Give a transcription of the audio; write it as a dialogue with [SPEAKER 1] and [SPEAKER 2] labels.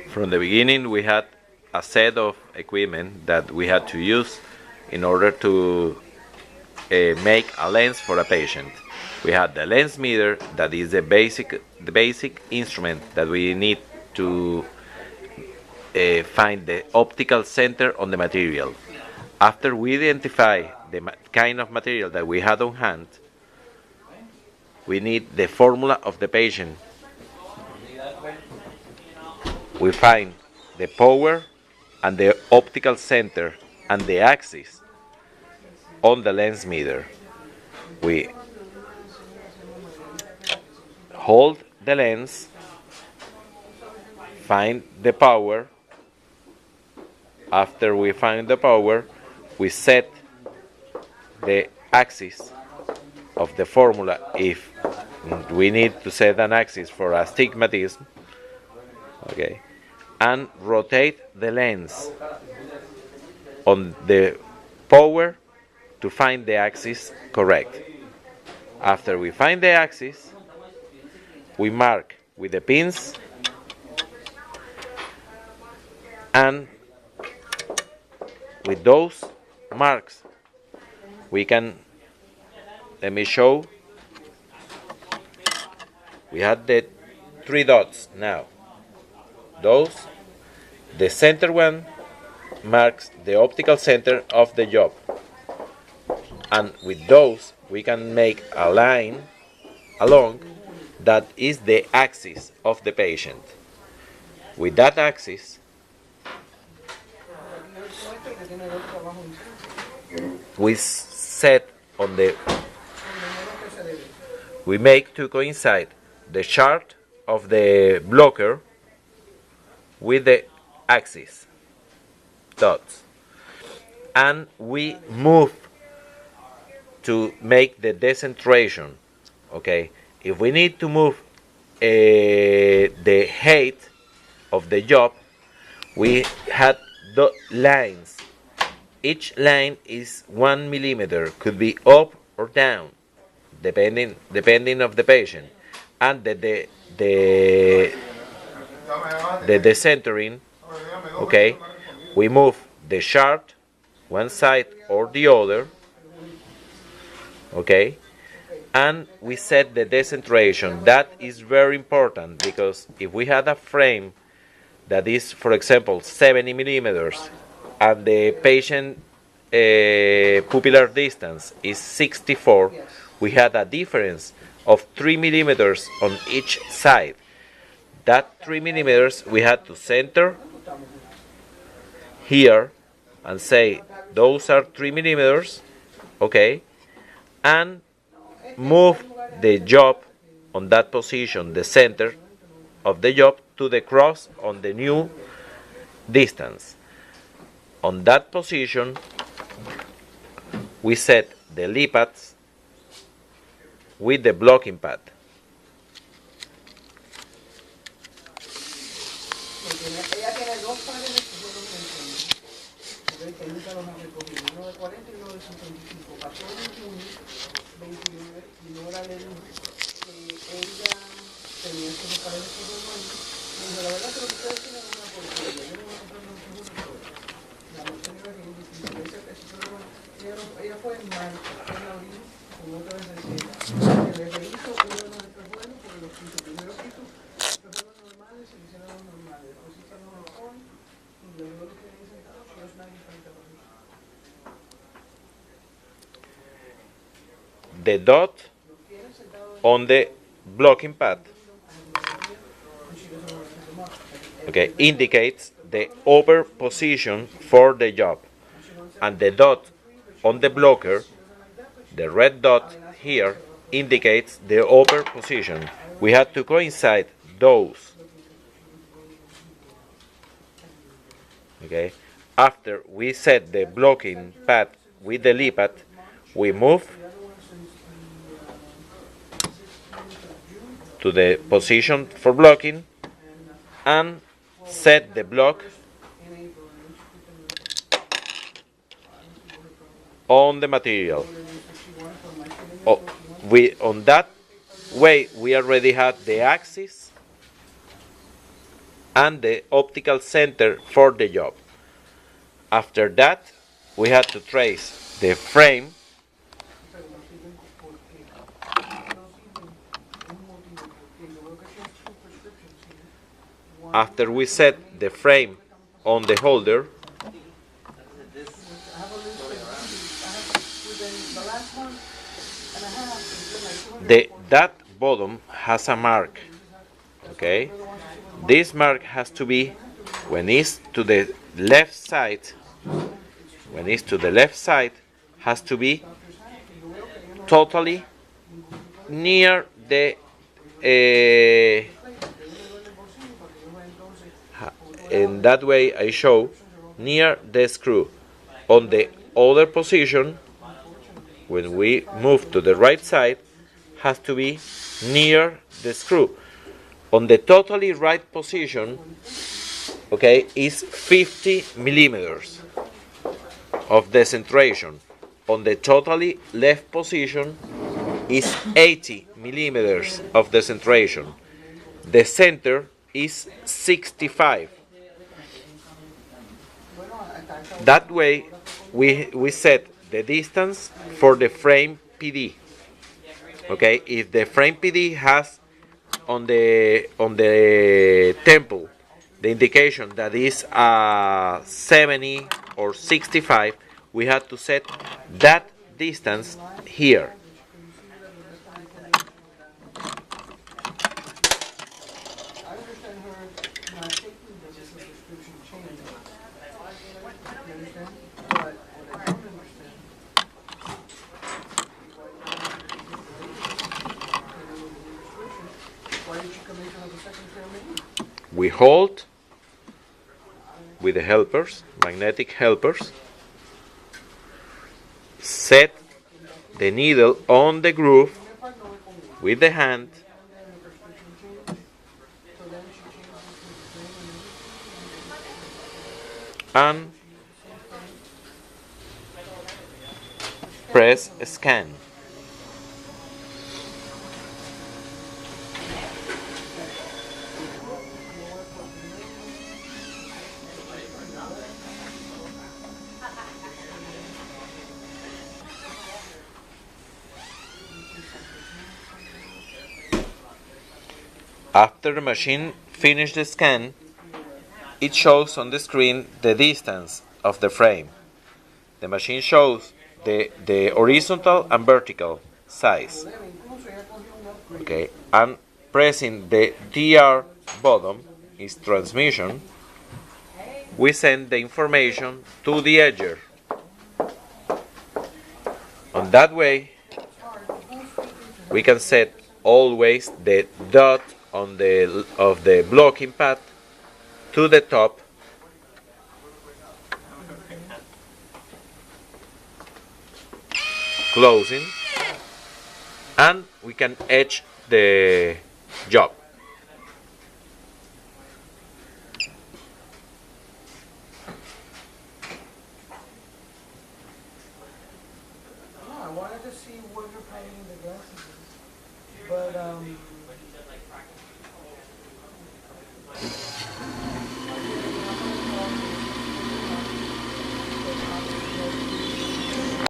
[SPEAKER 1] From the beginning, we had a set of equipment that we had to use in order to make a lens for a patient. We had the lens meter, that is the basic instrument that we need to find the optical center on the material. After we identify the kind of material that we had on hand, we need the formula of the patient. We find the power and the optical center and the axis on the lens meter. We hold the lens, find the power. After we find the power, we set the axis of the formula if we need to set an axis for astigmatism, okay, and rotate the lens on the power to find the axis correct. After we find the axis, we mark with the pins, and with those marks we can, let me show, we had the 3 dots now. The center one marks the optical center of the job, and with those we can make a line along that is the axis of the patient. With that axis, we set on the, we make to coincide the chart of the blocker with the axis dots, and we move to make the decentration. Okay, if we need to move the height of the job, we had the lines. Each line is 1 millimeter, could be up or down, depending of the patient, and the decentering. Okay, we move the chart one side or the other. Okay, and we set the decentration. That is very important, because if we had a frame that is, for example, 70 millimeters and the patient pupillar distance is 64, we had a difference of 3 millimeters on each side. That 3 millimeters we had to center here and say those are 3 millimeters, okay, and move the job on that position, the center of the job, to the cross on the new distance. On that position, we set the lip pads with the blocking pad. The dot on the blocking pad, okay, indicates the upper position for the job, and the dot on the blocker, the red dot here, indicates the upper position. We had to coincide those. Okay, after we set the blocking pad with the lip pad, we move to the position for blocking and set the block on the material. On that way we already had the axis and the optical center for the job. After that, we had to trace the frame after we set the frame on the holder. That bottom has a mark, okay? This mark has to be, when it's to the left side, has to be totally near the in that way I show near the screw. On the other position, when we move to the right side, has to be near the screw. On the totally right position, okay, is 50 millimeters of decentration. On the totally left position is 80 millimeters of decentration. The center is 65. That way we set the distance for the frame PD. Okay, if the frame PD has on the temple the indication that is 70 or 65, we have to set that distance here. We hold with the helpers, magnetic helpers, set the needle on the groove with the hand, and press scan. After the machine finishes the scan, it shows on the screen the distance of the frame. The machine shows the horizontal and vertical size. Okay, and pressing the TR button is transmission. We send the information to the edger. On that way, we can set always the dot of the blocking pad to the top, closing, and we can etch the job.
[SPEAKER 2] I wanted to see what you're painting the glasses is, but